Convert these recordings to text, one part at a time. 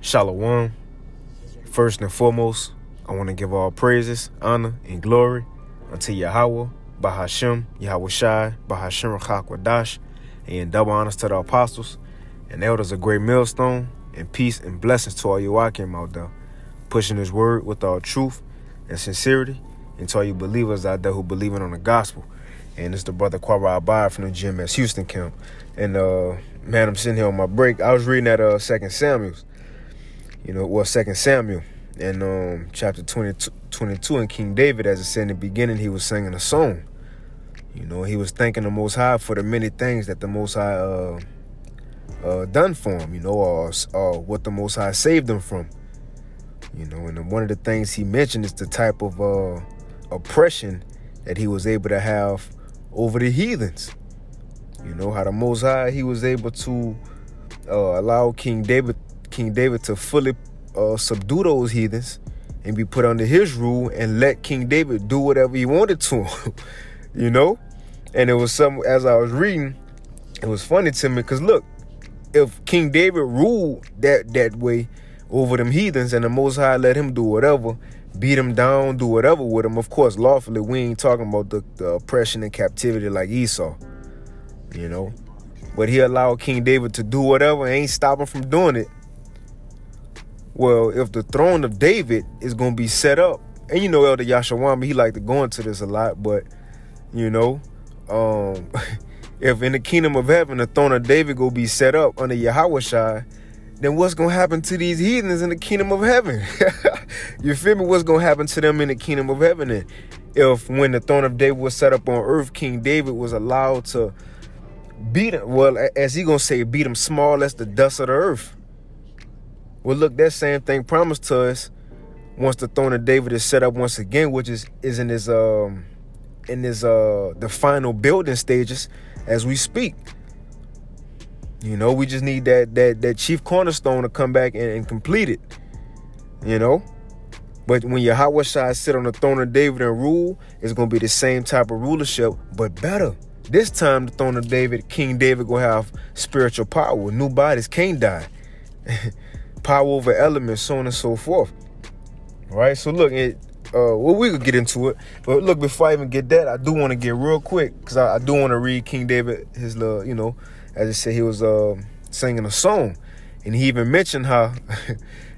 Shalom. First and foremost, I want to give all praises, honor, and glory unto Yahweh, Bahashem, Yahweh Shai, Bahashem Rachakwadash, and double honors to the apostles and elders of Great Millstone, and peace and blessings to all you Akim out there, pushing his word with all truth and sincerity, and to all you believers out there who believe in on the gospel. And it's the brother Kwara Abai from the GMS Houston camp. And man, I'm sitting here on my break. I was reading that 2 Samuel. 2 Samuel, and chapter 22, and King David, as it said in the beginning, he was singing a song. He was thanking the Most High for the many things that the Most High done for him, or what the Most High saved him from. And one of the things he mentioned is the type of oppression that he was able to have over the heathens. How the Most High, he was able to allow King David to fully subdue those heathens and be put under his rule and let King David do whatever he wanted to him, And it was something, as I was reading, it was funny to me because, look, if King David ruled that way over them heathens and the Most High let him do whatever, beat him down, do whatever with him, of course, lawfully, we ain't talking about the oppression and captivity like Esau, But he allowed King David to do whatever, ain't stopping from doing it. Well, if the throne of David is going to be set up, and Elder Yashawama, he like to go into this a lot, but, if in the kingdom of heaven, the throne of David going to be set up under Yahweh Shai, then what's going to happen to these heathens in the kingdom of heaven? You feel me? What's going to happen to them in the kingdom of heaven? And if when the throne of David was set up on earth, King David was allowed to beat him, well, as he going to say, beat him small as the dust of the earth. Well, look, that same thing promised to us once the throne of David is set up once again, which is in his the final building stages as we speak. We just need that chief cornerstone to come back and complete it. But when Yahweh Shai sit on the throne of David and rule, it's gonna be the same type of rulership, but better. This time, the throne of David, King David, gonna have spiritual power. New bodies can't die. Power over elements, so on and so forth. All right, so look, we could get into it. But look, before I even get that, I do want to get real quick, because I do want to read King David, his little, as I said, he was singing a song. And he even mentioned how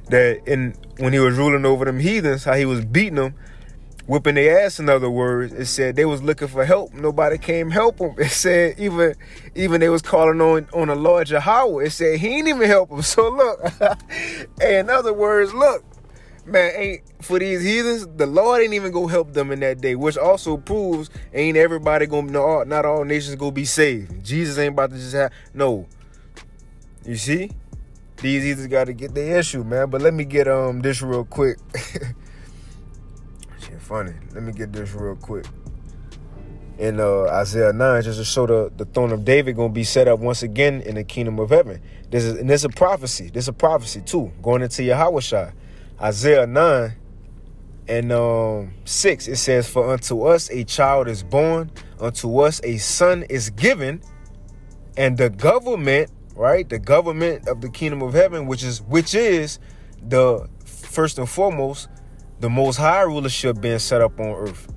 that when he was ruling over them heathens, how he was beating them, whipping their ass, in other words. It said they was looking for help. Nobody came help them. It said even they was calling on the Lord Yahweh. It said he ain't even help them. So look, hey, in other words, look, man, for these heathens, the Lord ain't even gonna help them in that day, which also proves ain't everybody gonna, not all nations gonna be saved. Jesus ain't about to just have, no. You see? These heathens got to get their issue, man. But let me get this real quick. Funny. Let me get this real quick. In Isaiah 9, just to show the throne of David going to be set up once again in the kingdom of heaven. This is a prophecy. This is a prophecy too, going into Yahweh Shai. Isaiah 9 and 6, it says, "For unto us a child is born, unto us a son is given, and the government," right? The government of the kingdom of heaven, which is the first and foremost, the Most High rulership being set up on earth,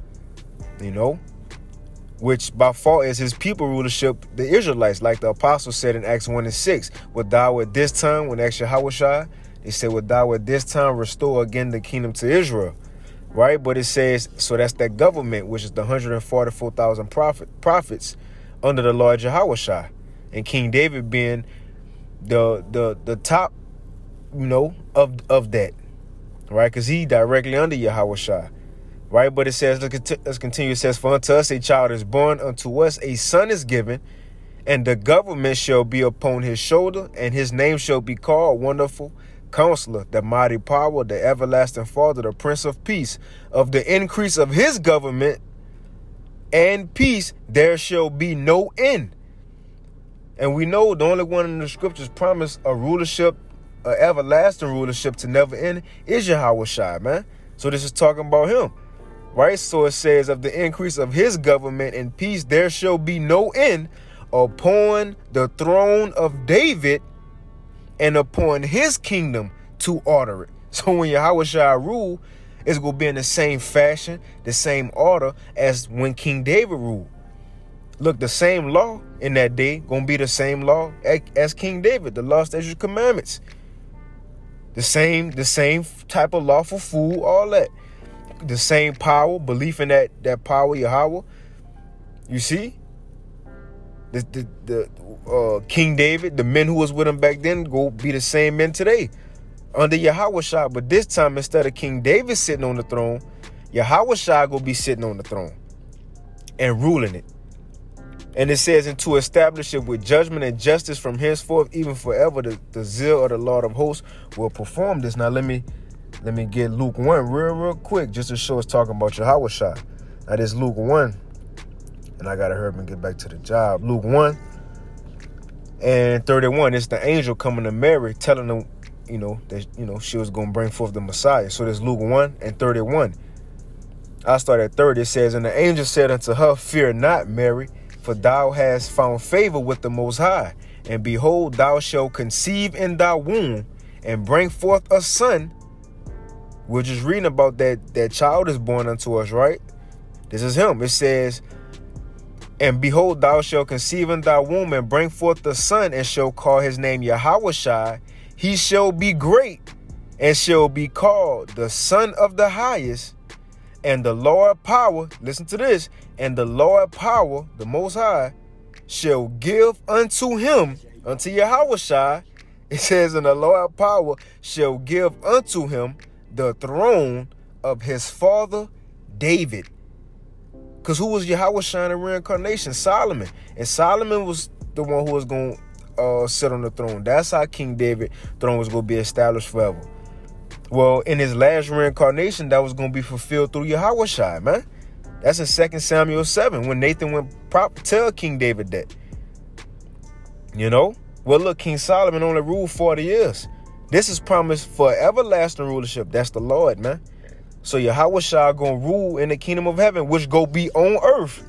which by far is his people rulership, the Israelites, like the apostle said in Acts 1 and 6, "Would thou at this time," when asked Yahweh Shai, they said, "Would thou at this time restore again the kingdom to Israel?" Right? But it says, so that's that government, which is the 144,000 prophets under the Lord Yahweh Shai, and King David being the top, of that. Right, because he directly under Yahweh Shai. Right, but it says, let's continue. It says, "For unto us a child is born, unto us a son is given, and the government shall be upon his shoulder, and his name shall be called Wonderful Counselor, the Mighty Power, the Everlasting Father, the Prince of Peace. Of the increase of his government and peace there shall be no end." And we know the only one in the scriptures promised a rulership, an everlasting rulership to never end, is Yahweh Shai, man. So this is talking about him, right? So it says, "Of the increase of his government and peace there shall be no end upon the throne of David and upon his kingdom to order it. So when Yahweh Shai rule, it's going to be in the same fashion, the same order as when King David ruled. Look, the same law in that day going to be the same law as King David, the law, statutes, commandments. The same type of lawful food, all that. The same power, belief in that power, Yahweh. You see? The King David, the men who was with him back then, go be the same men today under Yahweh Shai. But this time, instead of King David sitting on the throne, Yahweh Shai go be sitting on the throne and ruling it. And it says, and to establish it with judgment and justice from henceforth, even forever, the zeal of the Lord of hosts will perform this. Now, let me get Luke 1 real quick, just to show us talking about Yahweh Shai. Now, this Luke 1, and I got to hurry up and get back to the job. Luke 1 and 31, it's the angel coming to Mary, telling them, that, she was going to bring forth the Messiah. So this Luke 1 and 31. I start at 30. It says, and the angel said unto her, fear not, Mary, for thou hast found favor with the Most High. And behold, thou shalt conceive in thy womb and bring forth a son. We're just reading about that child is born unto us, right? This is him. It says, and behold, thou shalt conceive in thy womb and bring forth the son, and shall call his name Yahweh Shai. He shall be great and shall be called the Son of the Highest. And the Lord power, listen to this, and the Lord power, the Most High, shall give unto him, unto Yahweh Shai. It says, and the Lord power shall give unto him the throne of his father David. Because who was Yahweh Shai in the reincarnation? Solomon. And Solomon was the one who was going to sit on the throne. That's how King David's throne was going to be established forever. Well, in his last reincarnation, that was going to be fulfilled through Yahweh Shai, man. That's in 2 Samuel 7, when Nathan went tell King David that. Well, look, King Solomon only ruled 40 years. This is promised for everlasting rulership. That's the Lord, man. So Yahweh Shai going to rule in the kingdom of heaven, which go be on earth.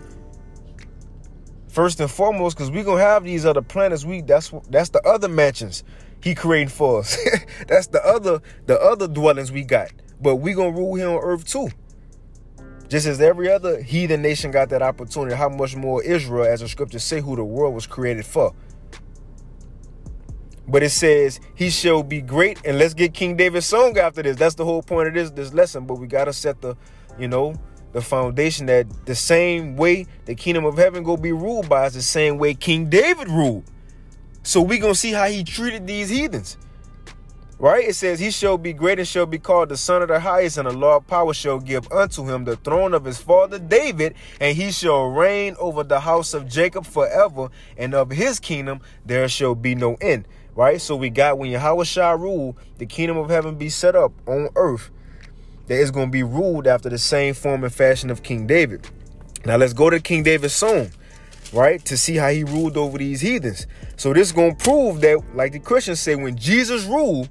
First and foremost, because we going to have these other planets. That's the other mansions he creating for us. That's the other dwellings we got. But we going to rule here on earth too. Just as every other heathen nation got that opportunity, how much more Israel, as the scriptures say, who the world was created for. But it says, he shall be great. And let's get King David's song after this. That's the whole point of this lesson. But we got to set the foundation that the same way the kingdom of heaven go be ruled by is the same way King David ruled. So we going to see how he treated these heathens. Right? It says, he shall be great and shall be called the Son of the Highest, and the Lord power shall give unto him the throne of his father David, and he shall reign over the house of Jacob forever, and of his kingdom there shall be no end. Right? So we got, when Yahweh Shai rule, the kingdom of heaven be set up on earth, that is going to be ruled after the same form and fashion of King David. Now let's go to King David's song, right, to see how he ruled over these heathens. So this is going to prove that, like the Christians say, when Jesus ruled,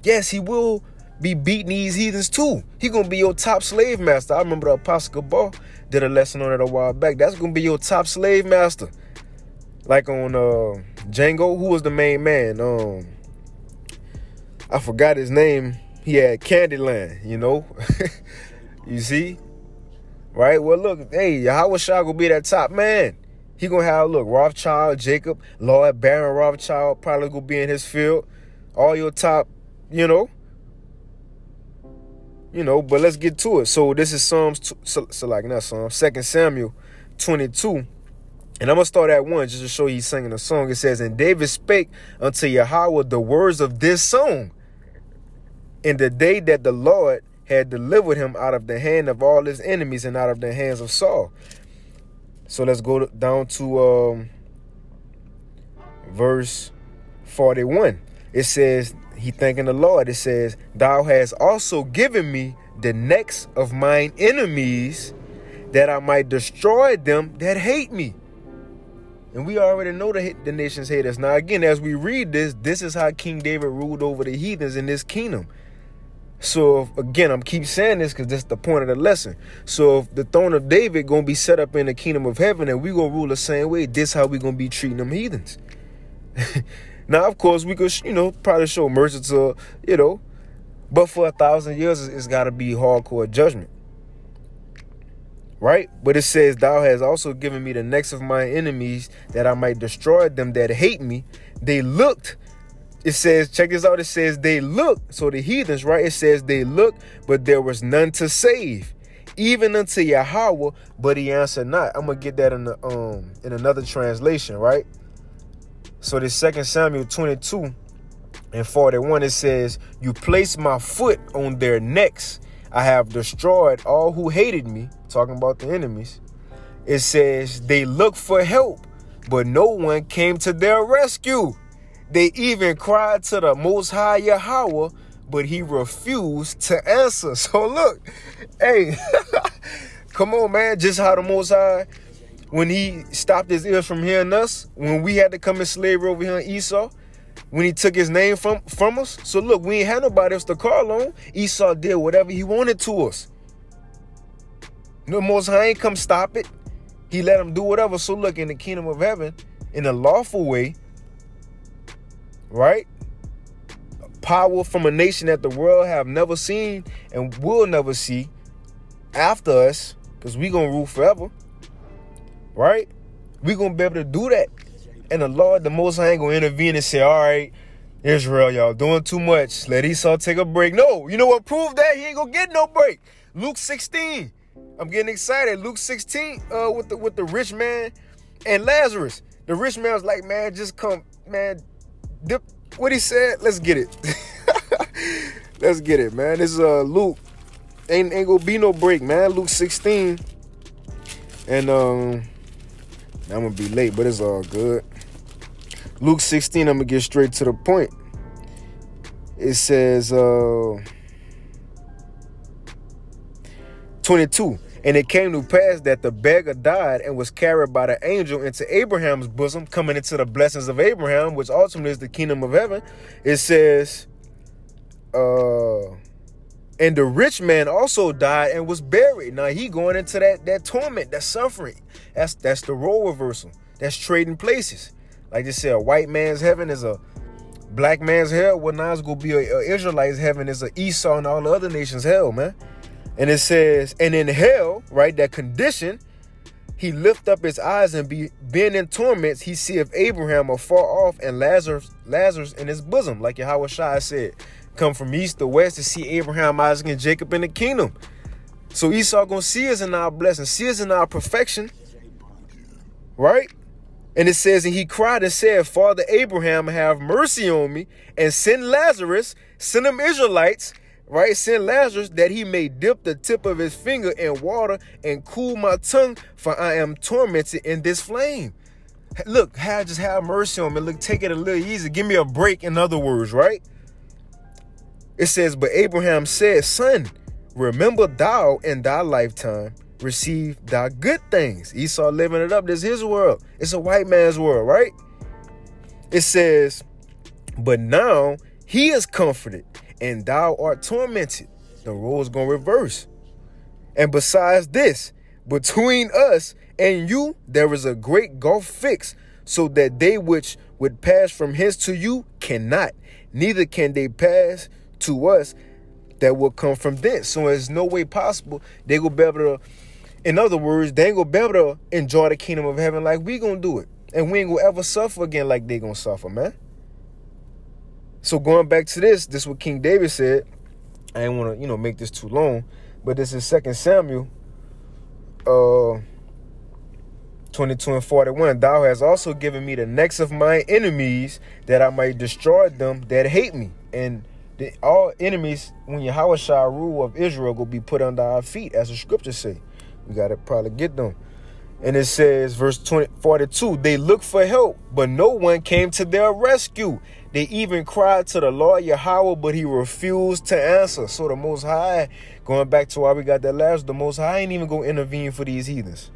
yes, he will be beating these heathens too. He going to be your top slave master. I remember the Apostle Gabor did a lesson on it a while back. That's going to be your top slave master. Like on Django, who was the main man? I forgot his name. He had Candyland, You see? Right? Well, look, hey, Yahweh Shai going to be that top man. He going to have, look, Rothschild, Jacob, Lord Baron Rothschild probably going to be in his field. All your top, but let's get to it. So this is Psalms, 2 Samuel 22. And I'm going to start at 1 just to show you he's singing a song. It says, and David spake unto Yahweh the words of this song in the day that the Lord had delivered him out of the hand of all his enemies and out of the hands of Saul. So let's go down to verse 41. It says, he thanking the Lord. It says, thou hast also given me the necks of mine enemies, that I might destroy them that hate me. And we already know the nations hate us. Now, again, as we read this is how King David ruled over the heathens in this kingdom. So, again, I'm keep saying this because that's the point of the lesson. So, if the throne of David going to be set up in the kingdom of heaven and we going to rule the same way, this how we going to be treating them heathens. Now, of course, we could, probably show mercy to, But for 1,000 years, it's got to be hardcore judgment. Right? But it says, thou hast also given me the necks of my enemies, that I might destroy them that hate me. They looked. It says, check this out. It says they looked. So the heathens, right? It says they looked, but there was none to save, even unto Yahweh, but he answered not. I'm going to get that in another translation, right? So this 2 Samuel 22:41, it says, you placed my foot on their necks. I have destroyed all who hated me. Talking about the enemies. It says they looked for help, but no one came to their rescue. They even cried to the Most High Yahweh, but he refused to answer. So look, hey, come on, man. Just how the Most High, when he stopped his ears from hearing us, when we had to come in slavery over here in Esau, when he took his name from us. So look, we ain't had nobody else to call on. Esau did whatever he wanted to us. The Most High ain't come stop it. He let him do whatever. So look, in the kingdom of heaven, in a lawful way, right? Power from a nation that the world have never seen and will never see after us, because we gonna rule forever, right? We gonna be able to do that. And the Lord, the Most High, ain't gonna intervene and say, all right, Israel, y'all doing too much. Let Esau take a break. No, you know what proved that? He ain't gonna get no break. Luke 16. I'm getting excited. Luke 16 with the rich man and Lazarus. The rich man was like, man, just come, man. Dip. What he said? Let's get it. Let's get it, man. This is Luke. Ain't gonna be no break, man. Luke 16. And I'm gonna be late, but it's all good. Luke 16, I'm gonna get straight to the point. It says 22. And it came to pass that the beggar died and was carried by the angel into Abraham's bosom, coming into the blessings of Abraham, which ultimately is the kingdom of heaven. It says, and the rich man also died and was buried. Now he going into that torment, that suffering. That's the role reversal. That's trading places. Like they say, a white man's heaven is a black man's hell. Well, now it's going to be a Israelite's heaven is a Esau and all the other nations' hell, man. And it says, and in hell, right, that condition, he lift up his eyes and being in torments, he seeth Abraham afar off and Lazarus in his bosom. Like Yahweh Shai said, come from east to west to see Abraham, Isaac, and Jacob in the kingdom. So Esau gonna see us in our blessing, see us in our perfection, right? And it says, and he cried and said, Father Abraham, have mercy on me, and send Lazarus, send them Israelites, right? Send Lazarus that he may dip the tip of his finger in water and cool my tongue, for I am tormented in this flame. Look, just have mercy on me. Look, take it a little easy. Give me a break, in other words, right? It says, but Abraham said, son, remember thou in thy lifetime receive thy good things. Esau living it up. This is his world. It's a white man's world, right? It says, but now he is comforted, and thou art tormented. The role is going to reverse. And besides this, between us and you, there is a great gulf fixed, so that they which would pass from hence to you cannot, neither can they pass to us that will come from thence. So there's no way possible they will be able to, in other words, they ain't going to be able to enjoy the kingdom of heaven like we going to do it. And we ain't going to ever suffer again like they going to suffer, man. So going back to this what King David said, I ain't want to, make this too long, but this is 2 Samuel 22:41. Thou hast also given me the necks of my enemies, that I might destroy them that hate me. And all enemies, when Yahweh shall rule of Israel, will be put under our feet, as the scriptures say. We got to probably get them. And it says, verse 42, they looked for help, but no one came to their rescue. They even cried to the Lord Yahweh, but he refused to answer. So the Most High, going back to why we got that last, the Most High ain't even going to intervene for these heathens.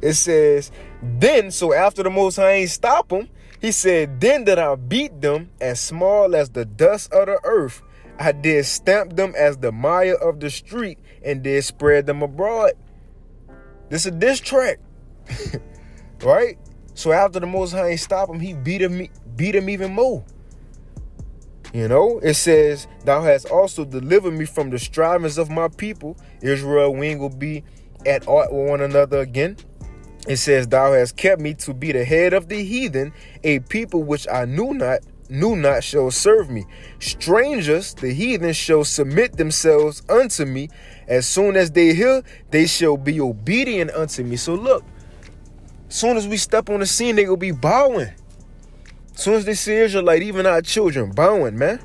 It says, then, so after the Most High ain't stop them, he said, then that I beat them as small as the dust of the earth. I did stamp them as the mire of the street, and did spread them abroad. This is a diss track, right? So after the Most High ain't stop him, he beat him even more. You know, it says, thou hast also delivered me from the strivings of my people. Israel, we ain't gonna be at art with one another again. It says, thou hast kept me to be the head of the heathen, a people which I knew not shall serve me. Strangers, the heathen, shall submit themselves unto me. As soon as they hear, they shall be obedient unto me. So look, as soon as we step on the scene, they will be bowing. As soon as they see Israelite, even our children, bowing, man.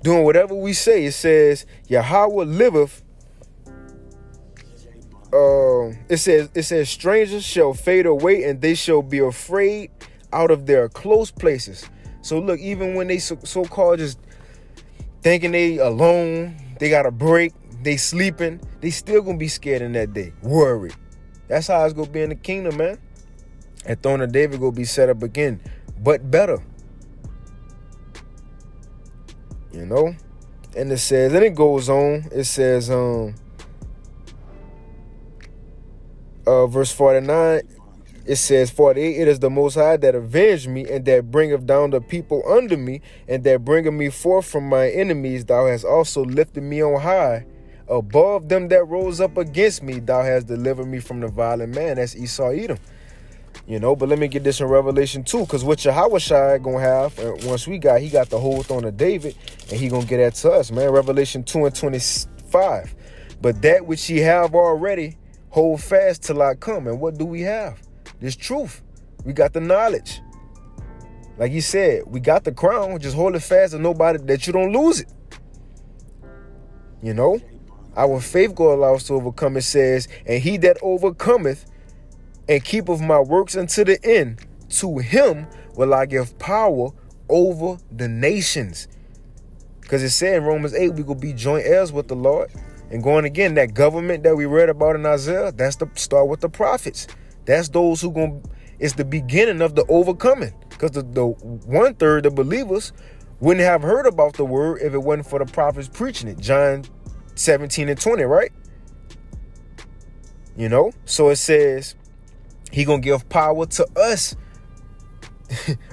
Doing whatever we say. It says, Yahweh liveth. It says, strangers shall fade away, and they shall be afraid out of their close places. So look, even when they so-called just thinking they alone, they got a break, they sleeping, they still gonna be scared in that day, worried. That's how it's gonna be in the kingdom, man. And throne of David gonna be set up again, but better. You know? And it says, and it goes on, it says, verse 49, it says, 48, it is the Most High that avenged me, and that bringeth down the people under me, and that bringeth me forth from my enemies. Thou hast also lifted me on high. Above them that rose up against me, thou hast delivered me from the violent man. That's Esau, Edom. You know, but let me get this in Revelation 2, because what Yahweh gonna have, once he got the whole throne of David, and he gonna get that to us, man. Revelation 2 and 25. But that which ye have already, hold fast till I come. And what do we have? This truth. We got the knowledge. Like he said, we got the crown. Just hold it fast and nobody that you don't lose it. You know, our faith go allow us to overcome. It says, and he that overcometh and keepeth my works unto the end, to him will I give power over the nations. Because it said in Romans 8, we gonna be joint heirs with the Lord. And going again, that government that we read about in Isaiah, that's the start with the prophets. That's those who it's the beginning of the overcoming. Because the 1/3 of believers wouldn't have heard about the word if it wasn't for the prophets preaching it. John 17 and 20, right? You know, so it says he gonna give power to us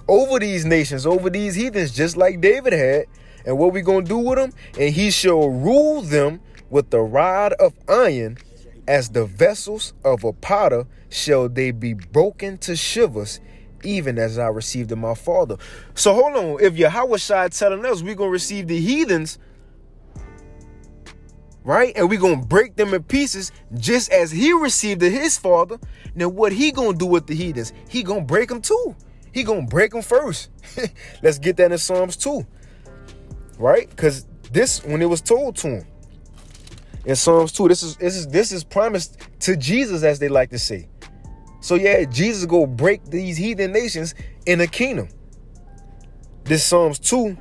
over these nations, over these heathens, just like David had. And what we gonna do with them? And he shall rule them with the rod of iron, as the vessels of a potter shall they be broken to shivers, even as I received of my father. So hold on, if Yahweh telling us we're going to receive the heathens, right? And we're going to break them in pieces just as he received of his father. Now what he going to do with the heathens? He going to break them too. He going to break them first. Let's get that in Psalms 2, right? Because this, when it was told to him, in Psalms 2, this is promised to Jesus, as they like to say. So yeah, Jesus go break these heathen nations in a kingdom. This Psalms 2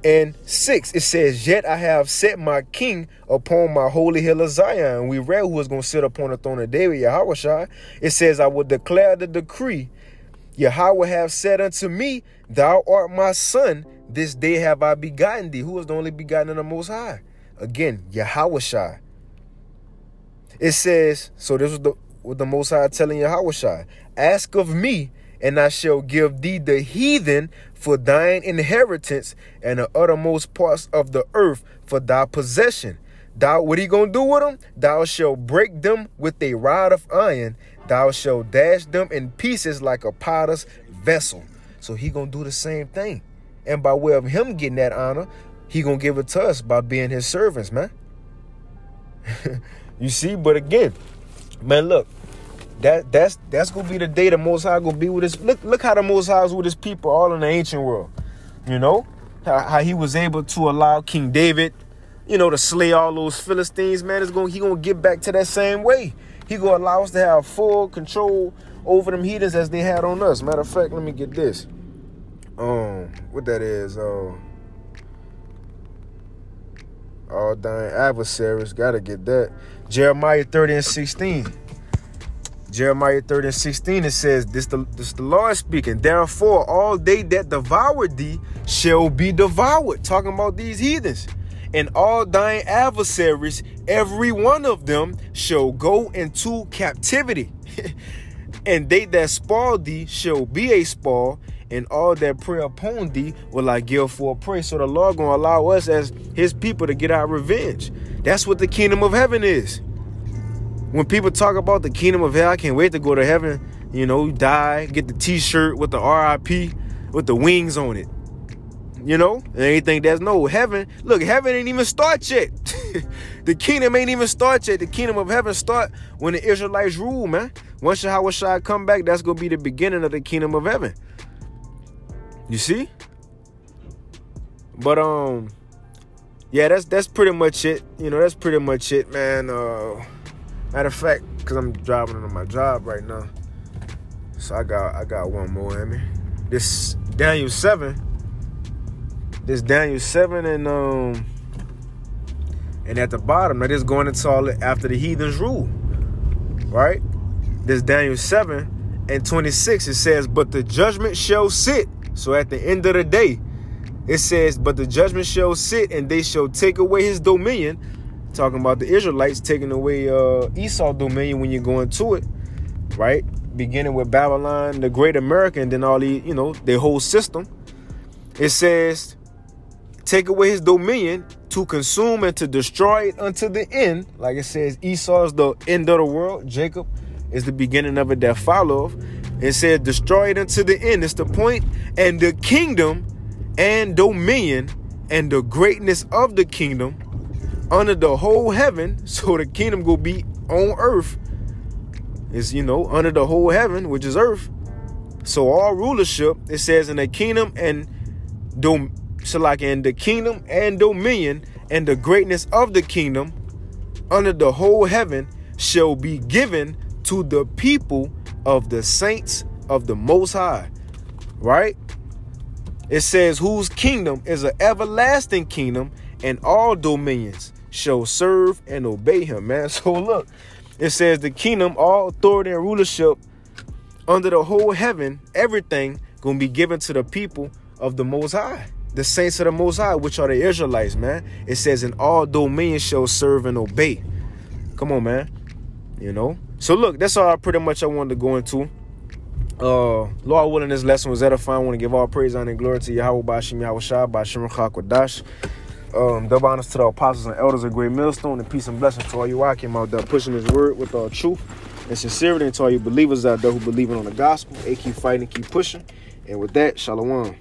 and 6, it says, yet I have set my king upon my holy hill of Zion. And we read who was going to sit upon the throne of David, Yahweh. It says, I will declare the decree. Yahweh have said unto me, thou art my son. This day have I begotten thee. Who is the only begotten of the Most High? Again, Yahweh. It says, so this was what the Most High telling Yahweh, ask of me, and I shall give thee the heathen for thine inheritance, and the uttermost parts of the earth for thy possession. Thou, what he gonna do with them? Thou shalt break them with a rod of iron. Thou shalt dash them in pieces like a potter's vessel. So he gonna do the same thing. And by way of him getting that honor, he gonna give it to us by being his servants, man. You see, but again, man, look, that's gonna be the day the Most High gonna be with us. Look how the Most High was with his people all in the ancient world. You know how he was able to allow King David, you know, to slay all those Philistines. Man, he gonna get back to that same way. He gonna allow us to have full control over them heathens as they had on us. Matter of fact, let me get this. What that is? All dying adversaries. Gotta get that. Jeremiah 30 and 16. Jeremiah 30 and 16, it says, this the Lord speaking. Therefore, all they that devoured thee shall be devoured. Talking about these heathens. And all thine adversaries, every one of them, shall go into captivity. And they that spoil thee shall be a spoil, and all that pray upon thee will I give for praise. So the Lord gonna allow us as his people to get our revenge. That's what the kingdom of heaven is. When people talk about the kingdom of hell, I can't wait to go to heaven. You know, die, get the t-shirt with the RIP with the wings on it. You know, and anything that's no heaven. Look, heaven ain't even start yet. The kingdom ain't even start yet. The kingdom of heaven start when the Israelites rule, man. Once Yahweh Shai come back, that's gonna be the beginning of the kingdom of heaven. You see? But yeah, that's pretty much it. You know, that's pretty much it, man. Matter of fact, because I'm driving on my job right now, so I got one more in me. This Daniel 7. This Daniel 7 and at the bottom, now this going into all after the heathens rule, right? This Daniel 7 and 26, it says, but the judgment shall sit. So at the end of the day, it says, but the judgment shall sit, and they shall take away his dominion. Talking about the Israelites taking away Esau's dominion when you go into it, right? Beginning with Babylon, the Great America, and then all the, you know, their whole system. It says, take away his dominion to consume and to destroy it unto the end. Like it says, Esau is the end of the world. Jacob is the beginning of it that followeth. It says, destroy it unto the end. It's the point. And the kingdom and dominion and the greatness of the kingdom under the whole heaven. So the kingdom will be on earth. It's, you know, under the whole heaven, which is earth. So all rulership, it says, in the kingdom and the kingdom and dominion and the greatness of the kingdom under the whole heaven shall be given to the people of the saints of the Most High. Right? It says, whose kingdom is an everlasting kingdom, and all dominions shall serve and obey him, man. So look, it says the kingdom, all authority and rulership under the whole heaven, everything gonna be given to the people of the Most High, the saints of the Most High, which are the Israelites, man. It says, and all dominions shall serve and obey. Come on, man. You know? So look, that's all pretty much I wanted to go into. Lord willing, this lesson was edifying. I want to give all praise, honor, and glory to Yahweh, Bashim, Yahweh Shai, Bashim, Chakwadash. Double honors to the apostles and elders of Great Millstone, and peace and blessings to all you I came out there pushing his word with all truth and sincerity, and to all you believers out there who believe on the gospel. Keep fighting, keep pushing. And with that, shalom.